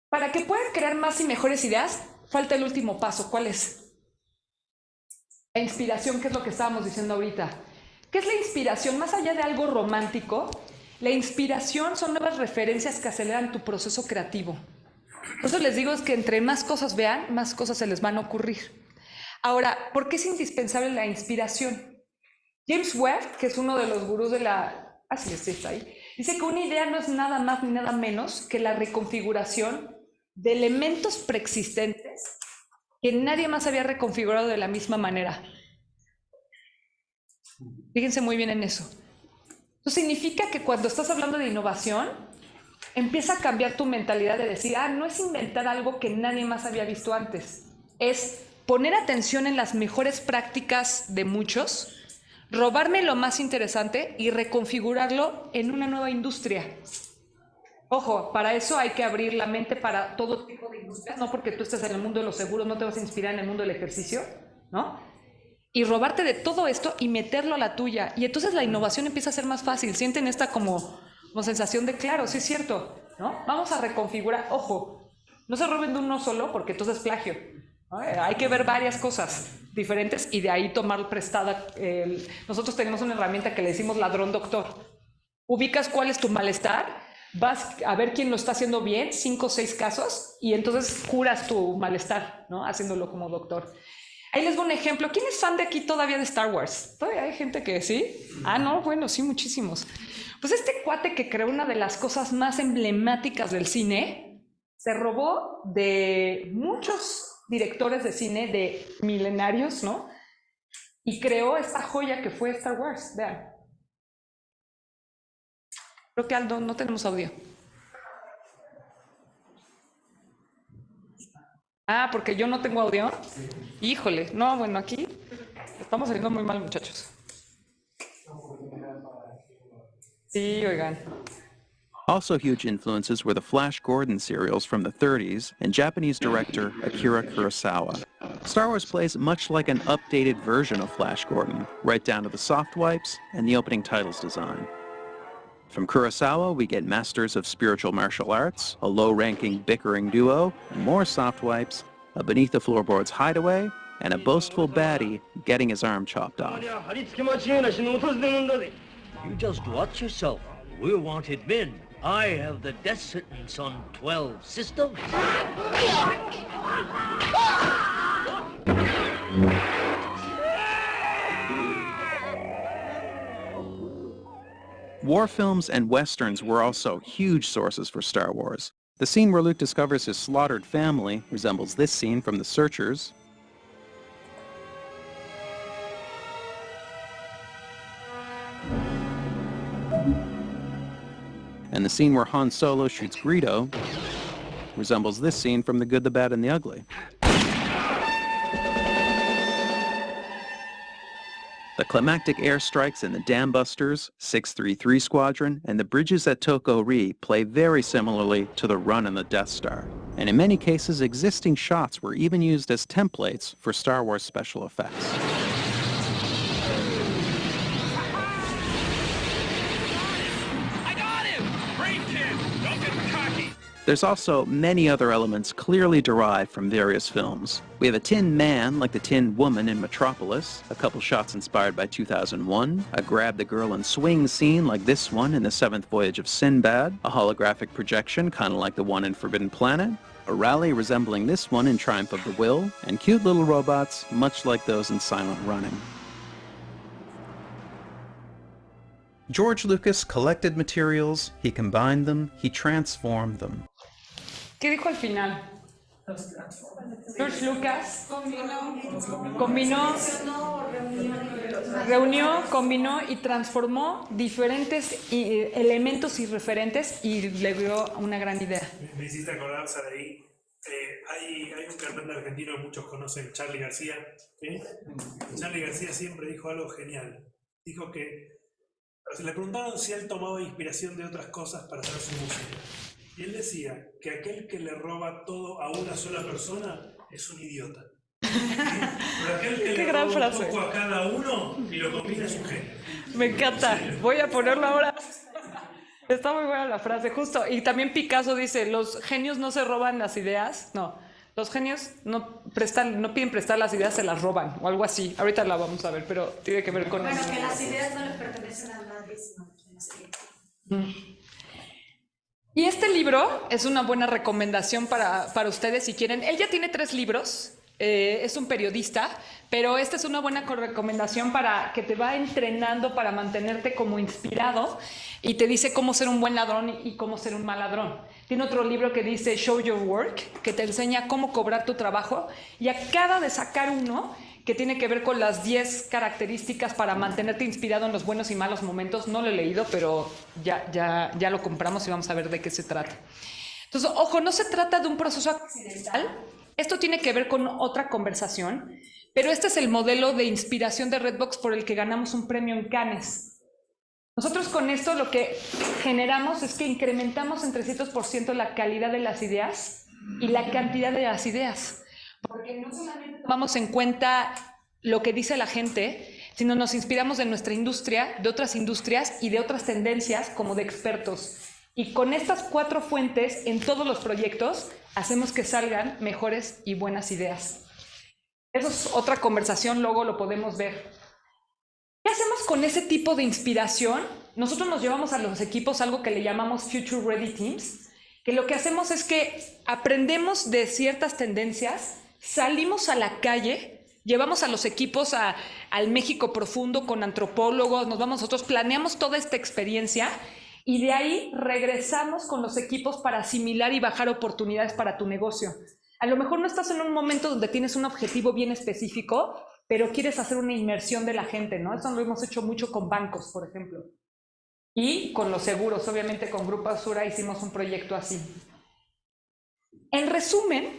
Para que puedan crear más y mejores ideas, falta el último paso. ¿Cuál es? La inspiración, que es lo que estábamos diciendo ahorita. ¿Qué es la inspiración? Más allá de algo romántico, la inspiración son nuevas referencias que aceleran tu proceso creativo. Por eso les digo es que entre más cosas vean, más cosas se les van a ocurrir. Ahora, ¿por qué es indispensable la inspiración? James Webb, que es uno de los gurús de la... sí, está ahí. Dice que una idea no es nada más ni nada menos que la reconfiguración de elementos preexistentes que nadie más había reconfigurado de la misma manera. Fíjense muy bien en eso. Eso significa que cuando estás hablando de innovación, empieza a cambiar tu mentalidad de decir, no es inventar algo que nadie más había visto antes. Es poner atención en las mejores prácticas de muchos, robarme lo más interesante y reconfigurarlo en una nueva industria. Ojo, para eso hay que abrir la mente para todo tipo de industrias, no porque tú estés en el mundo de los seguros, no te vas a inspirar en el mundo del ejercicio. ¿no? Y robarte de todo esto y meterlo a la tuya. Y entonces la innovación empieza a ser más fácil. Sienten esta como sensación de, claro, sí es cierto, ¿no? Vamos a reconfigurar. Ojo, no se roben de uno solo porque entonces es plagio, ¿no? Hay que ver varias cosas diferentes y de ahí tomar prestada. Nosotros tenemos una herramienta que le decimos ladrón doctor. Ubicas cuál es tu malestar, vas a ver quién lo está haciendo bien, 5 o 6 casos, y entonces curas tu malestar, ¿no? Haciéndolo como doctor. Ahí les doy un ejemplo. ¿Quién es fan de aquí todavía de Star Wars? ¿Todavía hay gente que sí? Ah, no, bueno, sí, muchísimos. Pues este cuate que creó una de las cosas más emblemáticas del cine, se robó de muchos directores de cine de milenarios, ¿no? Y creó esta joya que fue Star Wars. Vean. Creo que Aldo, no tenemos audio. Ah, porque yo no tengo audio. Híjole, no, bueno, aquí estamos saliendo muy mal, muchachos. Sí, oigan. Also huge influences were the Flash Gordon serials from the 30s and Japanese director Akira Kurosawa. Star Wars plays much like an updated version of Flash Gordon, right down to the soft wipes and the opening titles design. From Kurosawa, we get masters of spiritual martial arts, a low-ranking bickering duo, more soft wipes, a beneath the floorboards hideaway, and a boastful baddie getting his arm chopped off. You just watch yourself. We're wanted men. I have the death sentence on 12 systems. War films and westerns were also huge sources for Star Wars. The scene where Luke discovers his slaughtered family resembles this scene from The Searchers. And the scene where Han Solo shoots Greedo resembles this scene from The Good, the Bad, and the Ugly. The climactic airstrikes in the Dam Busters, 633 Squadron, and the bridges at Toko Ri play very similarly to the run on the Death Star. And in many cases, existing shots were even used as templates for Star Wars special effects. There's also many other elements clearly derived from various films. We have a Tin Man, like the Tin Woman in Metropolis, a couple shots inspired by 2001, a grab the girl and swing scene like this one in The Seventh Voyage of Sinbad, a holographic projection kind of like the one in Forbidden Planet, a rally resembling this one in Triumph of the Will, and cute little robots much like those in Silent Running. George Lucas collected materials, he combined them, he transformed them. ¿Qué dijo al final? George Lucas combinó, reunió, combinó y transformó diferentes elementos y referentes y le dio una gran idea. Me hiciste acordar, Saraí, hay un cantante argentino que muchos conocen, Charly García. ¿Sí? Charly García siempre dijo algo genial. Dijo que le preguntaron si él tomaba inspiración de otras cosas para hacer su música. Y él decía que aquel que le roba todo a una sola persona es un idiota. Pero aquel que le roba un poco a cada uno y lo combina es un genio. Me encanta. Voy a ponerlo ahora. Está muy buena la frase, justo. Y también Picasso dice, los genios no se roban las ideas. No, los genios no piden prestar las ideas, se las roban o algo así. Ahorita la vamos a ver, pero tiene que ver con eso. Bueno, que las ideas no le pertenecen a nadie, sino que Y este libro es una buena recomendación para ustedes si quieren. Él ya tiene 3 libros, es un periodista, pero esta es una buena recomendación para que te va entrenando para mantenerte como inspirado y te dice cómo ser un buen ladrón y cómo ser un mal ladrón. Tiene otro libro que dice Show Your Work, que te enseña cómo cobrar tu trabajo y acaba de sacar uno que tiene que ver con las 10 características para mantenerte inspirado en los buenos y malos momentos. No lo he leído, pero ya lo compramos y vamos a ver de qué se trata. Entonces, ojo, no se trata de un proceso accidental. Esto tiene que ver con otra conversación, pero este es el modelo de inspiración de Redbox por el que ganamos un premio en Cannes. Nosotros con esto lo que generamos es que incrementamos en 300% la calidad de las ideas y la cantidad de las ideas. Porque no solamente tomamos en cuenta lo que dice la gente, sino nos inspiramos de nuestra industria, de otras industrias y de otras tendencias como de expertos. Y con estas 4 fuentes en todos los proyectos hacemos que salgan mejores y buenas ideas. Eso es otra conversación, luego lo podemos ver. ¿Qué hacemos con ese tipo de inspiración? Nosotros nos llevamos a los equipos algo que le llamamos Future Ready Teams, que lo que hacemos es que aprendemos de ciertas tendencias, salimos a la calle, llevamos a los equipos al México profundo con antropólogos, nos vamos nosotros, planeamos toda esta experiencia y de ahí regresamos con los equipos para asimilar y bajar oportunidades para tu negocio. A lo mejor no estás en un momento donde tienes un objetivo bien específico, pero quieres hacer una inmersión de la gente, ¿no? Eso lo hemos hecho mucho con bancos, por ejemplo. Y con los seguros, obviamente con Grupo Asura hicimos un proyecto así. En resumen,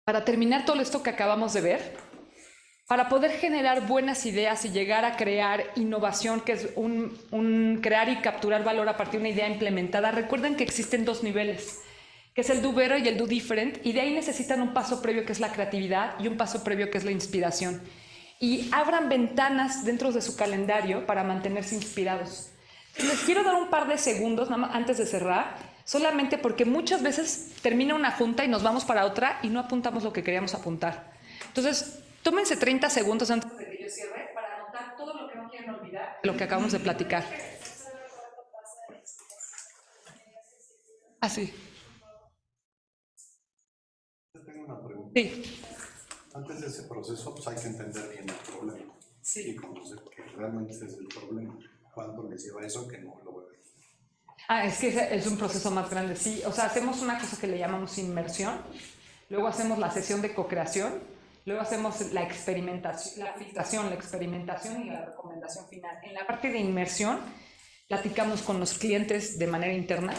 para terminar todo esto que acabamos de ver, para poder generar buenas ideas y llegar a crear innovación, que es crear y capturar valor a partir de una idea implementada, recuerden que existen 2 niveles, que es el do better y el do different, y de ahí necesitan un paso previo que es la creatividad y un paso previo que es la inspiración. Y abran ventanas dentro de su calendario para mantenerse inspirados. Les quiero dar un par de segundos nada más antes de cerrar, solamente porque muchas veces termina una junta y nos vamos para otra y no apuntamos lo que queríamos apuntar. Entonces, tómense 30 segundos antes de que yo cierre para anotar todo lo que no quieren olvidar de lo que acabamos de platicar. Así. Tengo una pregunta. Sí. Antes de ese proceso, pues hay que entender bien el problema. Sí. Y conocer que realmente ese es el problema. ¿Cuánto les lleva eso que no lo veo? Es que es un proceso más grande, sí. O sea, hacemos una cosa que le llamamos inmersión, luego hacemos la sesión de co-creación, luego hacemos la experimentación, la filtración, la experimentación y la recomendación final. En la parte de inmersión, platicamos con los clientes de manera interna,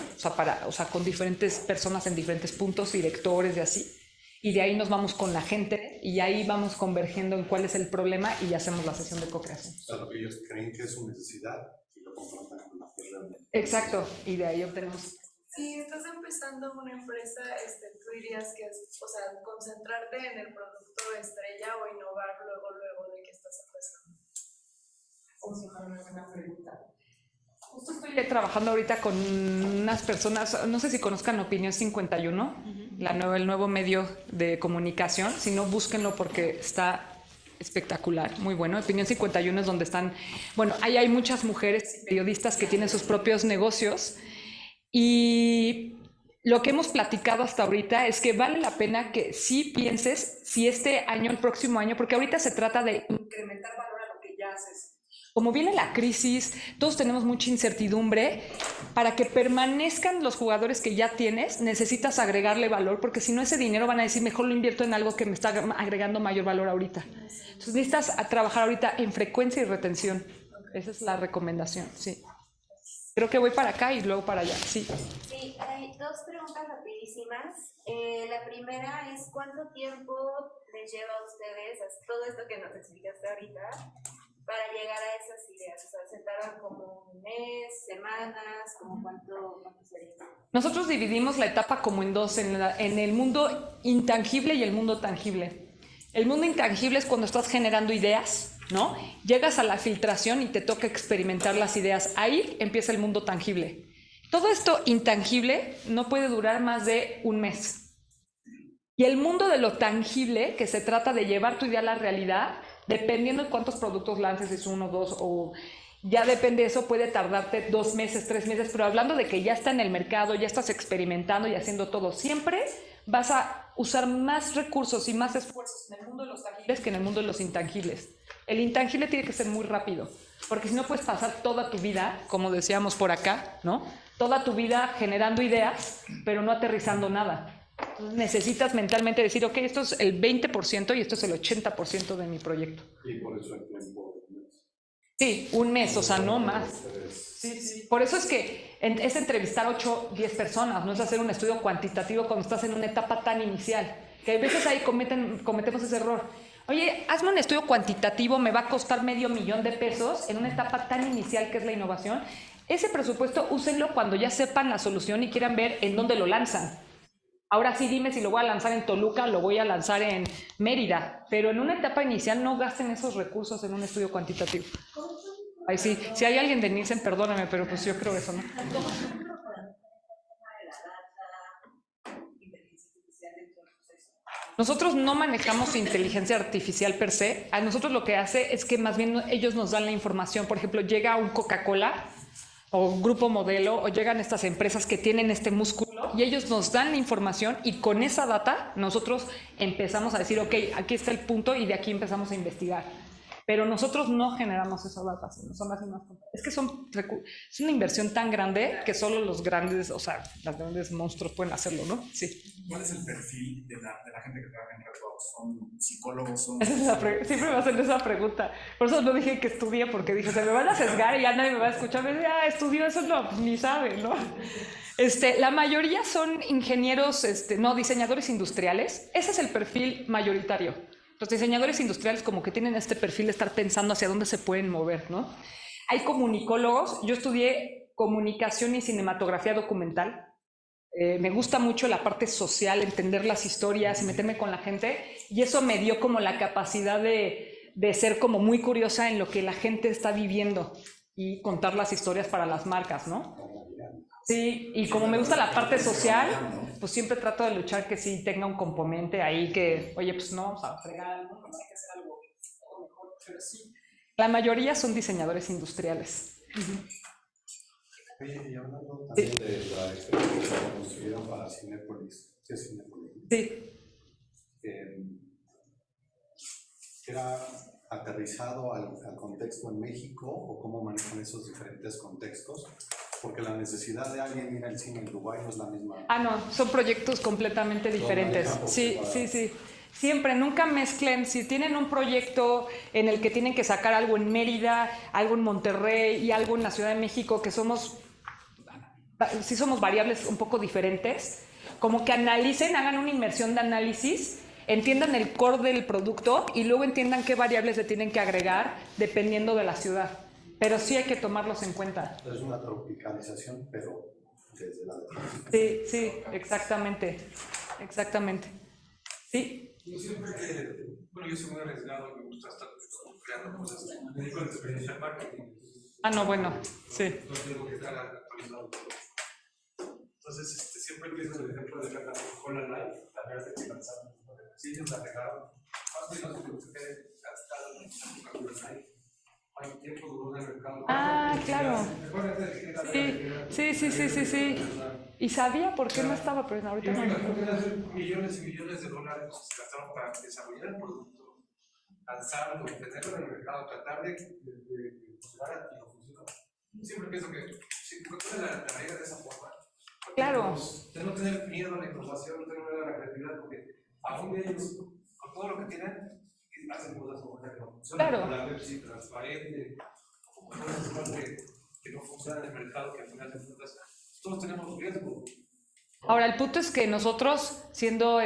o sea, con diferentes personas en diferentes puntos, directores y así. Y de ahí nos vamos con la gente y ahí vamos convergiendo en cuál es el problema y hacemos la sesión de co-creación. O sea, lo que ellos creen que es su necesidad y lo confrontan con la que realmente. Exacto, y de ahí obtenemos. Si estás empezando una empresa, tú dirías que es, o sea, concentrarte en el producto estrella o innovar luego de que estás empezando. Una buena pregunta. Justo estoy trabajando ahorita con unas personas, no sé si conozcan Opinión 51, el nuevo medio de comunicación, si no, búsquenlo porque está espectacular, muy bueno. Opinión 51 es donde están, bueno, ahí hay muchas mujeres periodistas que tienen sus propios negocios y lo que hemos platicado hasta ahorita es que vale la pena que sí pienses si este año, el próximo año, porque ahorita se trata de incrementar valor a lo que ya haces. Como viene la crisis, todos tenemos mucha incertidumbre. Para que permanezcan los jugadores que ya tienes, necesitas agregarle valor, porque si no ese dinero van a decir, mejor lo invierto en algo que me está agregando mayor valor ahorita. Entonces necesitas trabajar ahorita en frecuencia y retención. Esa es la recomendación, sí. Creo que voy para acá y luego para allá, sí. Sí, hay 2 preguntas rapidísimas. La primera es, ¿cuánto tiempo les lleva a ustedes todo esto que nos explicaste ahorita para llegar a esas ideas? O sea, ¿se tardan como un mes, semanas, como cuánto sería? Nosotros dividimos la etapa como en 2, en el mundo intangible y el mundo tangible. El mundo intangible es cuando estás generando ideas, ¿no? Llegas a la filtración y te toca experimentar las ideas. Ahí empieza el mundo tangible. Todo esto intangible no puede durar más de un mes. Y el mundo de lo tangible, que se trata de llevar tu idea a la realidad, dependiendo de cuántos productos lances, es 1, 2 o ya depende de eso, puede tardarte 2 meses, 3 meses, pero hablando de que ya está en el mercado, ya estás experimentando y haciendo todo, siempre vas a usar más recursos y más esfuerzos en el mundo de los tangibles que en el mundo de los intangibles. El intangible tiene que ser muy rápido, porque si no puedes pasar toda tu vida, como decíamos por acá, ¿no? Toda tu vida generando ideas, pero no aterrizando nada. Entonces necesitas mentalmente decir, ok, esto es el 20% y esto es el 80% de mi proyecto. Y por eso el tiempo de un mes. Sí, un mes, o sea, no más. Sí, sí. Por eso es que es entrevistar 8, 10 personas, no es hacer un estudio cuantitativo cuando estás en una etapa tan inicial. Que a veces ahí cometemos ese error. Oye, hazme un estudio cuantitativo, me va a costar $500,000 de pesos en una etapa tan inicial que es la innovación. Ese presupuesto úsenlo cuando ya sepan la solución y quieran ver en dónde lo lanzan. Ahora sí, dime si lo voy a lanzar en Toluca o lo voy a lanzar en Mérida, pero en una etapa inicial no gasten esos recursos en un estudio cuantitativo. Ahí sí, si hay alguien de Nielsen, perdóname, pero pues yo creo eso, ¿no? Nosotros no manejamos inteligencia artificial per se. A nosotros lo que hace es que más bien ellos nos dan la información. Por ejemplo, llega un Coca-Cola o Grupo Modelo o llegan estas empresas que tienen este músculo y ellos nos dan la información y con esa data nosotros empezamos a decir, ok, aquí está el punto y de aquí empezamos a investigar. Pero nosotros no generamos esas datas, son las más. Es que es una inversión tan grande que solo los grandes, o sea, los grandes monstruos pueden hacerlo, ¿no? Sí. ¿Cuál es el perfil de la gente que trabaja en Redbox? ¿Son psicólogos? Siempre me hacen esa pregunta. Por eso no dije que estudie, porque dije, se me van a sesgar y ya nadie me va a escuchar. Me dice, estudió eso, no, pues ni sabe, ¿no? La mayoría son ingenieros, no, diseñadores industriales. Ese es el perfil mayoritario. Los diseñadores industriales como que tienen este perfil de estar pensando hacia dónde se pueden mover, ¿no? Hay comunicólogos. Yo estudié comunicación y cinematografía documental. Me gusta mucho la parte social, entender las historias y meterme con la gente. Y eso me dio como la capacidad de ser como muy curiosa en lo que la gente está viviendo y contar las historias para las marcas, ¿no? Sí, y como me gusta la parte social, pues siempre trato de luchar que sí tenga un componente ahí que, oye, pues no vamos a fregar, ¿no? Hay que hacer algo mejor, pero sí. La mayoría son diseñadores industriales. Oye, y hablando también de la experiencia que construyeron para Cinépolis, ¿qué es Cinépolis? Sí. ¿Era aterrizado al contexto en México o cómo manejan esos diferentes contextos? Porque la necesidad de alguien ir al cine en Dubái no es la misma. No, son proyectos completamente diferentes. Sí. Siempre, nunca mezclen. Si tienen un proyecto en el que tienen que sacar algo en Mérida, algo en Monterrey y algo en la Ciudad de México, que somos variables un poco diferentes, como que analicen, hagan una inmersión de análisis, entiendan el core del producto y luego entiendan qué variables le tienen que agregar dependiendo de la ciudad. Pero sí hay que tomarlos en cuenta. Es una tropicalización, pero desde la... Sí, exactamente. Sí. Yo siempre yo soy muy arriesgado, me gusta estar creando cosas, me dedico a la experiencia de marketing. No, bueno, sí. No tengo que estar actualizado. Entonces, siempre empiezo el ejemplo de la Coca-Cola Light, la verdad es que lanzaron, sí, ellos la regaron. Más o menos que quede gastado en Coca-Cola Light. Hay tiempo duró en el mercado. Claro. Sí. ¿Y sabía por qué no estaba? Pero ahorita no. Millones y millones de dólares se gastaron para desarrollar el producto, lanzarlo, tenerlo en el mercado, tratar de funcionar y no funcionó. Siempre pienso que si Coca-Cola la arregla de esa forma, claro. De no tener miedo a la innovación, no tener miedo a la creatividad, porque aún ellos, con todo lo que tienen, hacen cosas como que no funcionan. Claro. Como la Pepsi transparente, como cosas que no funcionan en el mercado, que al final de cuentas todos tenemos riesgo. Ahora, el punto es que nosotros, siendo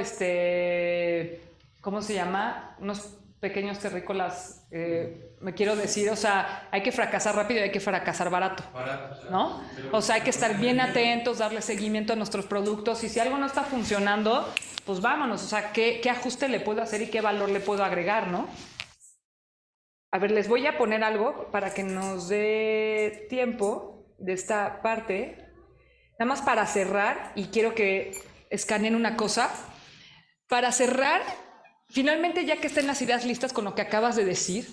¿cómo se llama? Unos pequeños terrícolas, me quiero decir, o sea, hay que fracasar rápido y hay que fracasar barato, ¿no? O sea, hay que estar bien atentos, darle seguimiento a nuestros productos y si algo no está funcionando, pues vámonos, o sea, ¿qué ajuste le puedo hacer y qué valor le puedo agregar, ¿no? A ver, les voy a poner algo para que nos dé tiempo de esta parte. Nada más para cerrar, y quiero que escaneen una cosa. Para cerrar, finalmente ya que estén las ideas listas con lo que acabas de decir,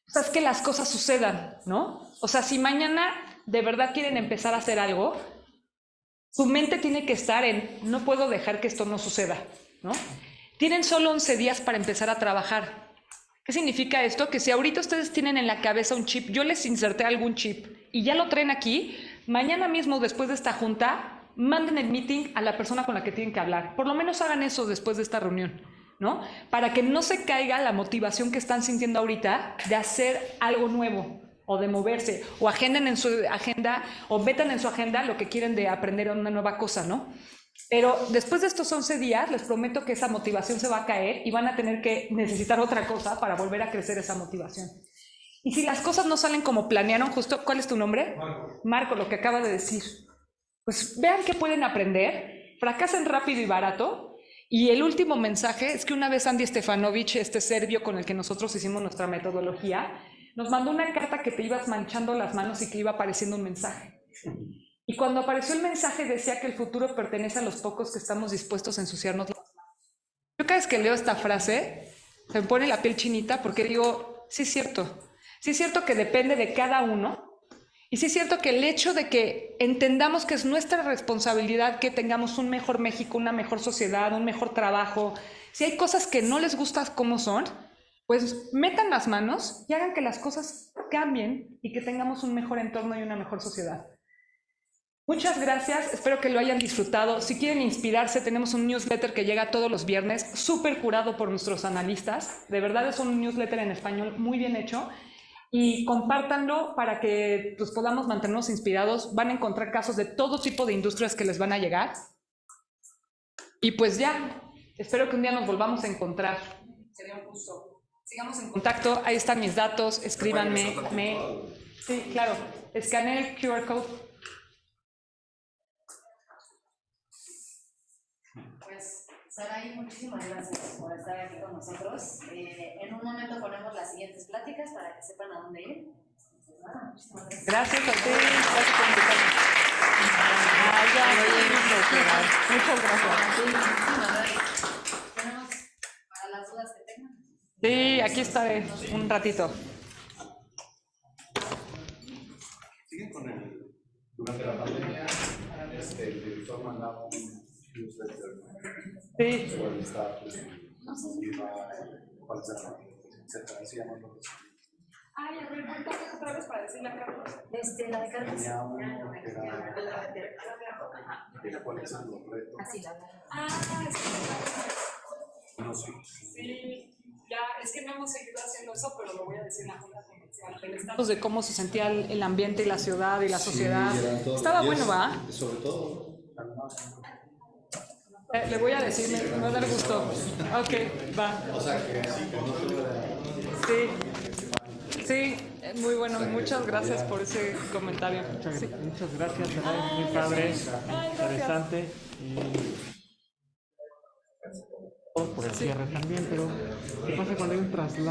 o sea, es que las cosas sucedan, ¿no? O sea, si mañana de verdad quieren empezar a hacer algo, su mente tiene que estar en, no puedo dejar que esto no suceda, ¿no? Tienen solo 11 días para empezar a trabajar. ¿Qué significa esto? Que si ahorita ustedes tienen en la cabeza un chip, yo les inserté algún chip y ya lo traen aquí, mañana mismo después de esta junta, manden el meeting a la persona con la que tienen que hablar. Por lo menos hagan eso después de esta reunión, ¿no? Para que no se caiga la motivación que están sintiendo ahorita de hacer algo nuevo o de moverse, o agenden en su agenda, o metan en su agenda lo que quieren de aprender una nueva cosa, ¿no? Pero después de estos 11 días, les prometo que esa motivación se va a caer y van a tener que necesitar otra cosa para volver a crecer esa motivación. Y si las cosas no salen como planearon, justo, ¿cuál es tu nombre? Marco, lo que acaba de decir. Pues vean qué pueden aprender fracasen rápido y barato. Y el último mensaje es que una vez Andy Stefanovic, este serbio con el que nosotros hicimos nuestra metodología, nos mandó una carta que te ibas manchando las manos y que iba apareciendo un mensaje. Y cuando apareció el mensaje decía que el futuro pertenece a los pocos que estamos dispuestos a ensuciarnos las manos. Yo cada vez que leo esta frase, se me pone la piel chinita porque digo, sí es cierto. Sí es cierto que depende de cada uno. Y sí es cierto que el hecho de que entendamos que es nuestra responsabilidad que tengamos un mejor México, una mejor sociedad, un mejor trabajo, si hay cosas que no les gustan como son, pues metan las manos y hagan que las cosas cambien y que tengamos un mejor entorno y una mejor sociedad. Muchas gracias, espero que lo hayan disfrutado. Si quieren inspirarse, tenemos un newsletter que llega todos los viernes, súper curado por nuestros analistas. De verdad es un newsletter en español muy bien hecho. Y compártanlo para que pues, podamos mantenernos inspirados. Van a encontrar casos de todo tipo de industrias que les van a llegar. Y pues ya, espero que un día nos volvamos a encontrar. Sería un gusto. Sigamos en contacto, ahí están mis datos, escríbanme. Sí, claro, escaneen el QR code. Pues, Saray, muchísimas gracias por estar aquí con nosotros. En un momento ponemos las siguientes pláticas para que sepan a dónde ir. Gracias a ti, gracias por invitarme. Muchas gracias. Tenemos para las dudas que tengan. Sí, aquí estaré un ratito. Siguen con el. Durante la pandemia, el director mandaba un newsletter. Sí. Sobre el estatus, cuáles eran las etcétera. ¿Sí llaman los? Ay, a ver, cuéntame otra vez para decirle a Carlos. La de Carlos. Tenía uno que era. ¿Cuáles eran los retos? Así la No sé. Sí, ya, es que no hemos seguido haciendo eso, pero lo voy a decir en la junta comercial. El estatus de cómo se sentía el ambiente y la ciudad y la sociedad. Sí, estaba bueno, ¿va? Sobre todo. Le voy a decir, me va a dar gusto. Ok, va. O sea, que no Sí. Sí, muy bueno. Muchas gracias por ese comentario. Muchas gracias, Saray, muy padre, interesante. Por el cierre también, pero ¿qué pasa cuando hay un traslado?